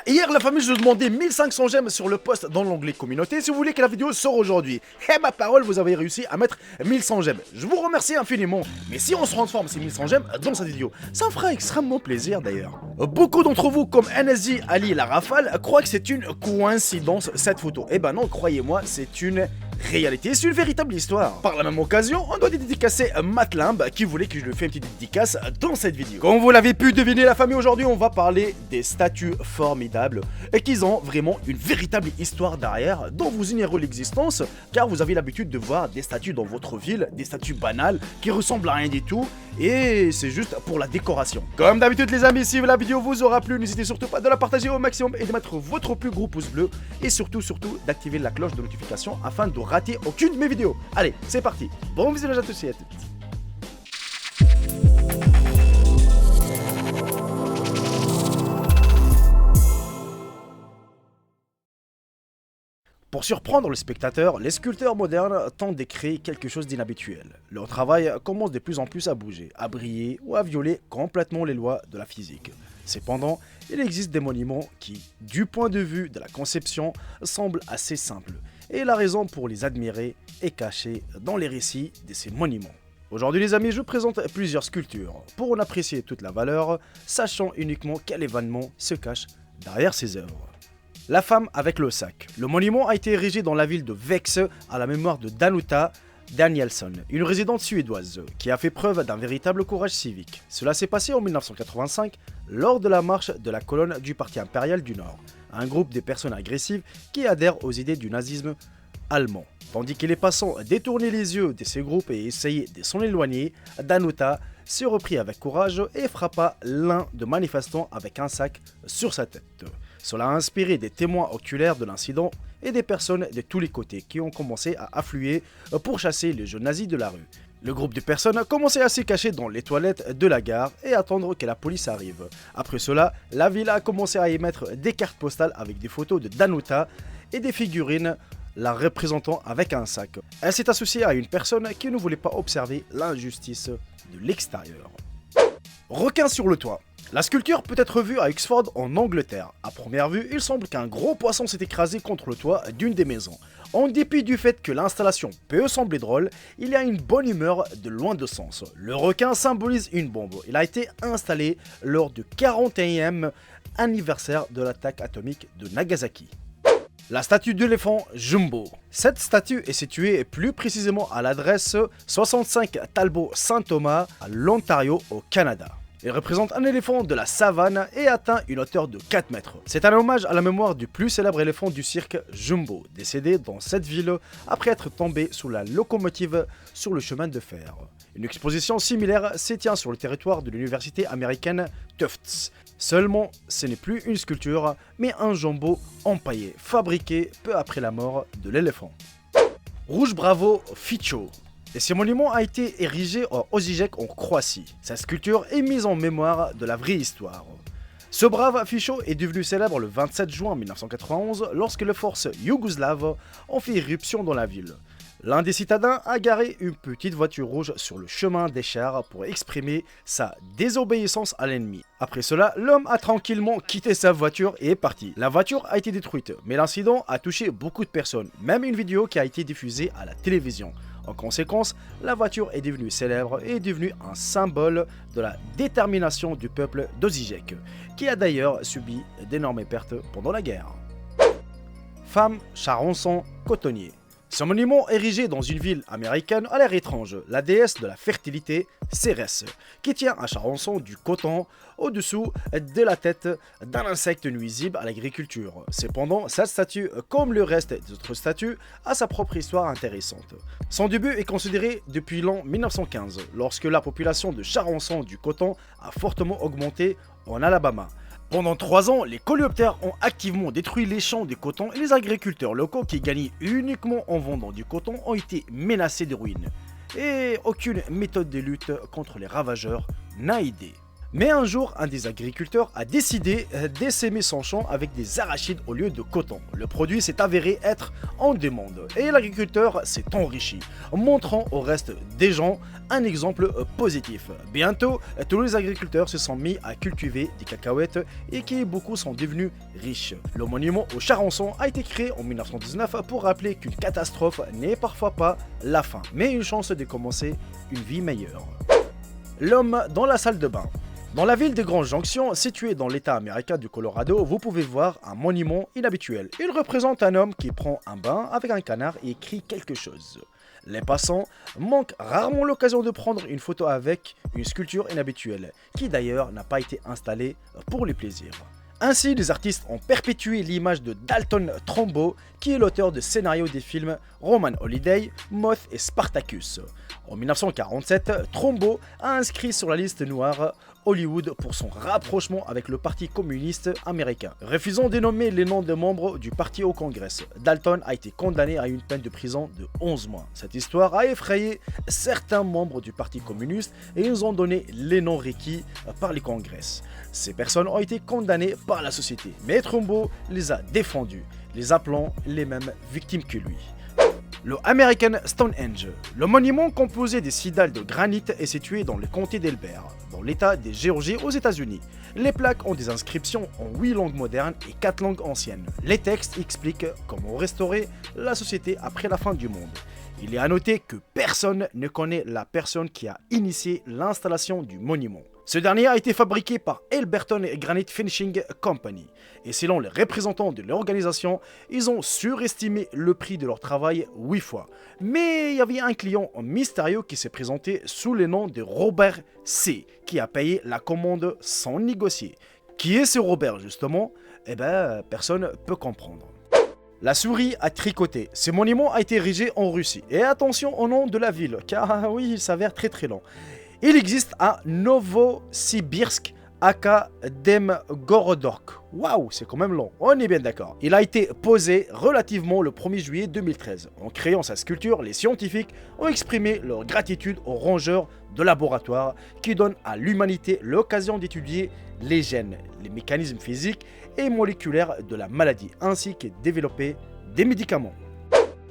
Hier la famille je demandais 1500 j'aime sur le post dans l'onglet communauté si vous voulez que la vidéo sorte aujourd'hui. Et ma parole, vous avez réussi à mettre 1100 j'aime. Je vous remercie infiniment. Mais si on se transforme ces 1100 j'aime dans cette vidéo, ça me fera extrêmement plaisir d'ailleurs. Beaucoup d'entre vous comme NSJ, Ali et la Rafale croient que c'est une coïncidence cette photo. Eh ben non, croyez-moi, c'est une réalité, c'est une véritable histoire. Par la même occasion, on doit dédicacer Matt Limb qui voulait que je lui fasse une petite dédicace dans cette vidéo. Comme vous l'avez pu deviner la famille, aujourd'hui on va parler des statues formidables et qu'ils ont vraiment une véritable histoire derrière dont vous ignorez l'existence car vous avez l'habitude de voir des statues dans votre ville, des statues banales qui ressemblent à rien du tout et c'est juste pour la décoration. Comme d'habitude les amis, si la vidéo vous aura plu, n'hésitez surtout pas de la partager au maximum et de mettre votre plus gros pouce bleu et surtout d'activer la cloche de notification afin de rater aucune de mes vidéos. Allez, c'est parti. Bon visionnage à tous et à toutes. Pour surprendre le spectateur, les sculpteurs modernes tentent de créer quelque chose d'inhabituel. Leur travail commence de plus en plus à bouger, à briller ou à violer complètement les lois de la physique. Cependant, il existe des monuments qui, du point de vue de la conception, semblent assez simples. Et la raison pour les admirer est cachée dans les récits de ces monuments. Aujourd'hui les amis, je présente plusieurs sculptures pour en apprécier toute la valeur, sachant uniquement quel événement se cache derrière ces œuvres. La femme avec le sac. Le monument a été érigé dans la ville de Växjö à la mémoire de Danuta Danielsson, une résidente suédoise qui a fait preuve d'un véritable courage civique. Cela s'est passé en 1985 lors de la marche de la colonne du Parti impérial du Nord, un groupe de personnes agressives qui adhèrent aux idées du nazisme allemand. Tandis que les passants détournaient les yeux de ces groupes et essayaient de s'en éloigner, Danuta se reprit avec courage et frappa l'un des manifestants avec un sac sur sa tête. Cela a inspiré des témoins oculaires de l'incident et des personnes de tous les côtés qui ont commencé à affluer pour chasser les jeunes nazis de la rue. Le groupe de personnes a commencé à se cacher dans les toilettes de la gare et attendre que la police arrive. Après cela, la ville a commencé à émettre des cartes postales avec des photos de Danuta et des figurines la représentant avec un sac. Elle s'est associée à une personne qui ne voulait pas observer l'injustice de l'extérieur. Requin sur le toit. La sculpture peut être vue à Oxford en Angleterre. À première vue, il semble qu'un gros poisson s'est écrasé contre le toit d'une des maisons. En dépit du fait que l'installation peut sembler drôle, il y a une bonne humeur de loin de sens. Le requin symbolise une bombe. Il a été installé lors du 41e anniversaire de l'attaque atomique de Nagasaki. La statue d'éléphant Jumbo. Cette statue est située plus précisément à l'adresse 65 Talbot Saint-Thomas à l'Ontario au Canada. Il représente un éléphant de la savane et atteint une hauteur de 4 mètres. C'est un hommage à la mémoire du plus célèbre éléphant du cirque Jumbo, décédé dans cette ville après être tombé sous la locomotive sur le chemin de fer. Une exposition similaire se tient sur le territoire de l'université américaine Tufts. Seulement, ce n'est plus une sculpture, mais un jumbo empaillé, fabriqué peu après la mort de l'éléphant. Rouge Bravo Fico. Et ce monument a été érigé à Osijek en Croatie. Sa sculpture est mise en mémoire de la vraie histoire. Ce brave Fico est devenu célèbre le 27 juin 1991 lorsque les forces yougoslaves ont fait irruption dans la ville. L'un des citadins a garé une petite voiture rouge sur le chemin des chars pour exprimer sa désobéissance à l'ennemi. Après cela, l'homme a tranquillement quitté sa voiture et est parti. La voiture a été détruite, mais l'incident a touché beaucoup de personnes, même une vidéo qui a été diffusée à la télévision. En conséquence, la voiture est devenue célèbre et est devenue un symbole de la détermination du peuple d'Osijek, qui a d'ailleurs subi d'énormes pertes pendant la guerre. Femme charançon cotonnier. Ce monument érigé dans une ville américaine a l'air étrange, la déesse de la fertilité, Cérès, qui tient un charançon du coton au-dessous de la tête d'un insecte nuisible à l'agriculture. Cependant, cette statue, comme le reste des autres statues, a sa propre histoire intéressante. Son début est considéré depuis l'an 1915, lorsque la population de charançons du coton a fortement augmenté en Alabama. Pendant 3 ans, les coléoptères ont activement détruit les champs de coton et les agriculteurs locaux qui gagnaient uniquement en vendant du coton ont été menacés de ruine. Et aucune méthode de lutte contre les ravageurs n'a aidé. Mais un jour, un des agriculteurs a décidé d'essaimer son champ avec des arachides au lieu de coton. Le produit s'est avéré être en demande et l'agriculteur s'est enrichi, montrant au reste des gens un exemple positif. Bientôt, tous les agriculteurs se sont mis à cultiver des cacahuètes et qui beaucoup sont devenus riches. Le monument au Charançon a été créé en 1919 pour rappeler qu'une catastrophe n'est parfois pas la fin, mais une chance de commencer une vie meilleure. L'homme dans la salle de bain. Dans la ville de Grand Junction, située dans l'état américain du Colorado, vous pouvez voir un monument inhabituel. Il représente un homme qui prend un bain avec un canard et écrit quelque chose. Les passants manquent rarement l'occasion de prendre une photo avec une sculpture inhabituelle, qui d'ailleurs n'a pas été installée pour les plaisirs. Ainsi, les artistes ont perpétué l'image de Dalton Trumbo, qui est l'auteur de scénarios des films Roman Holiday, Moth et Spartacus. En 1947, Trumbo a inscrit sur la liste noire Hollywood pour son rapprochement avec le Parti communiste américain. Refusant de nommer les noms des membres du parti au Congrès, Dalton a été condamné à une peine de prison de 11 mois. Cette histoire a effrayé certains membres du Parti communiste et ils ont donné les noms requis par les Congrès. Ces personnes ont été condamnées par la société, mais Trumbo les a défendus, les appelant les mêmes victimes que lui. Le American Stonehenge. Le monument composé des 6 dalles de granit est situé dans le comté d'Elbert, dans l'état de Géorgie aux États-Unis. Les plaques ont des inscriptions en 8 langues modernes et 4 langues anciennes. Les textes expliquent comment restaurer la société après la fin du monde. Il est à noter que personne ne connaît la personne qui a initié l'installation du monument. Ce dernier a été fabriqué par Elberton Granite Finishing Company. Et selon les représentants de l'organisation, ils ont surestimé le prix de leur travail 8 fois. Mais il y avait un client mystérieux qui s'est présenté sous le nom de Robert C, qui a payé la commande sans négocier. Qui est ce Robert justement? Eh ben, personne ne peut comprendre. La souris à tricoter. Ce monument a été érigé en Russie. Et attention au nom de la ville, car oui, il s'avère très long. Il existe à Novosibirsk, aka Demgorodok. Waouh, c'est quand même long, on est bien d'accord. Il a été posé relativement le 1er juillet 2013. En créant sa sculpture, les scientifiques ont exprimé leur gratitude aux rongeurs de laboratoire qui donnent à l'humanité l'occasion d'étudier les gènes, les mécanismes physiques et moléculaires de la maladie, ainsi que développer des médicaments.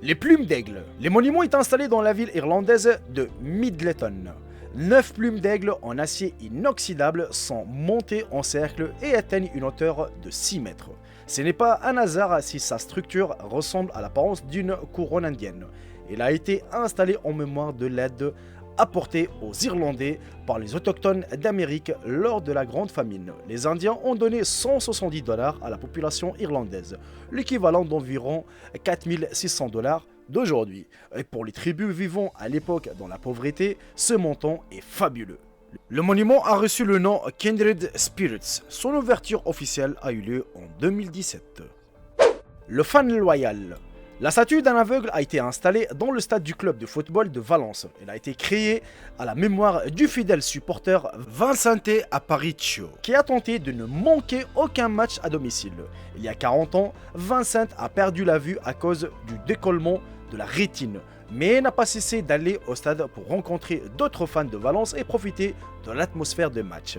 Les plumes d'aigle. Le monument est installé dans la ville irlandaise de Midleton. 9 plumes d'aigle en acier inoxydable sont montées en cercle et atteignent une hauteur de 6 mètres. Ce n'est pas un hasard si sa structure ressemble à l'apparence d'une couronne indienne. Elle a été installée en mémoire de l'aide apportée aux Irlandais par les autochtones d'Amérique lors de la Grande Famine. Les Indiens ont donné 170 $ à la population irlandaise, l'équivalent d'environ 4600 $ d'aujourd'hui. Et pour les tribus vivant à l'époque dans la pauvreté, ce montant est fabuleux. Le monument a reçu le nom Kindred Spirits. Son ouverture officielle a eu lieu en 2017. Le fan loyal. La statue d'un aveugle a été installée dans le stade du club de football de Valence. Elle a été créée à la mémoire du fidèle supporter Vincente Aparicio, qui a tenté de ne manquer aucun match à domicile. Il y a 40 ans, Vincent a perdu la vue à cause du décollement de la rétine, mais n'a pas cessé d'aller au stade pour rencontrer d'autres fans de Valence et profiter de l'atmosphère de match.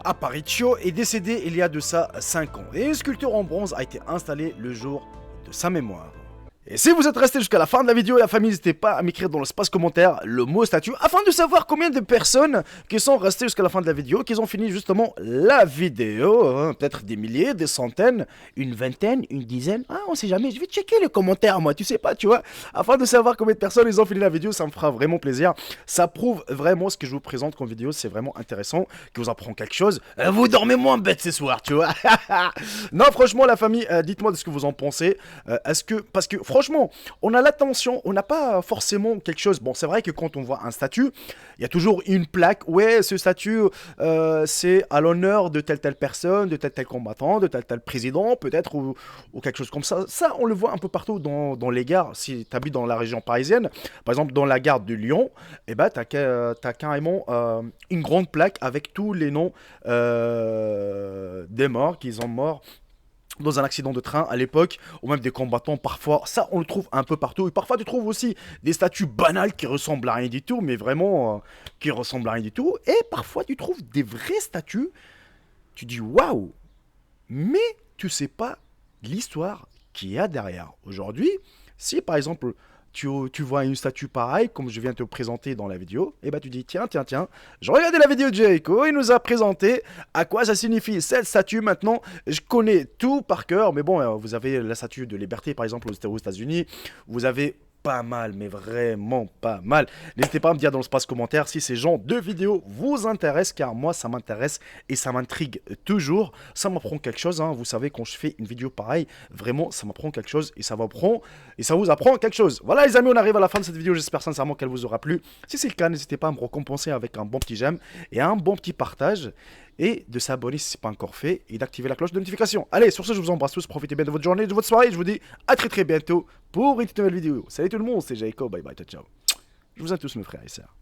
Aparicio est décédé il y a de ça 5 ans et une sculpture en bronze a été installée le jour de sa mémoire. Et si vous êtes resté jusqu'à la fin de la vidéo, la famille, n'hésitez pas à m'écrire dans l'espace commentaire le mot statue afin de savoir combien de personnes qui sont restées jusqu'à la fin de la vidéo, qui ont fini justement la vidéo, hein, peut-être des milliers, des centaines, une vingtaine, une dizaine, ah, on sait jamais, je vais checker les commentaires moi, tu sais pas, tu vois, afin de savoir combien de personnes ils ont fini la vidéo, ça me fera vraiment plaisir, ça prouve vraiment ce que je vous présente comme vidéo, c'est vraiment intéressant, que vous apprend quelque chose, vous dormez moins bête ce soir, tu vois. Non, franchement la famille, dites-moi de ce que vous en pensez, est-ce que, parce que franchement, on a l'attention, on n'a pas forcément quelque chose. Bon, c'est vrai que quand on voit un statut, il y a toujours une plaque. Ouais, ce statut, c'est à l'honneur de telle personne, de tel combattant, de tel président, peut-être, ou quelque chose comme ça. Ça, on le voit un peu partout dans les gares. Si tu habites dans la région parisienne, par exemple, dans la gare de Lyon, eh ben, tu as carrément une grande plaque avec tous les noms des morts, qu'ils ont morts dans un accident de train à l'époque, ou même des combattants parfois, ça on le trouve un peu partout, et parfois tu trouves aussi des statues banales qui ressemblent à rien du tout, mais vraiment qui ressemblent à rien du tout, et parfois tu trouves des vraies statues, tu dis waouh, mais tu sais pas l'histoire qu'il y a derrière. Aujourd'hui, si par exemple tu vois une statue pareille, comme je viens de te présenter dans la vidéo, et bah tu dis tiens, je regardais la vidéo de Jericho, il nous a présenté à quoi ça signifie cette statue. Maintenant, je connais tout par cœur, mais bon, vous avez la statue de liberté par exemple aux États-Unis, vous avez pas mal, mais vraiment pas mal. N'hésitez pas à me dire dans l'espace commentaire si ces genres de vidéos vous intéressent, car moi ça m'intéresse et ça m'intrigue toujours. Ça m'apprend quelque chose, hein. Vous savez, quand je fais une vidéo pareille, vraiment ça m'apprend quelque chose et ça vous apprend quelque chose. Voilà les amis, on arrive à la fin de cette vidéo, j'espère sincèrement qu'elle vous aura plu. Si c'est le cas, n'hésitez pas à me récompenser avec un bon petit j'aime et un bon petit partage. Et de s'abonner si ce n'est pas encore fait et d'activer la cloche de notification. Allez, sur ce, je vous embrasse tous, profitez bien de votre journée, de votre soirée. Je vous dis à très bientôt pour une nouvelle vidéo. Salut tout le monde, c'est Jacob, bye bye, ciao ciao. Je vous aime tous mes frères et sœurs.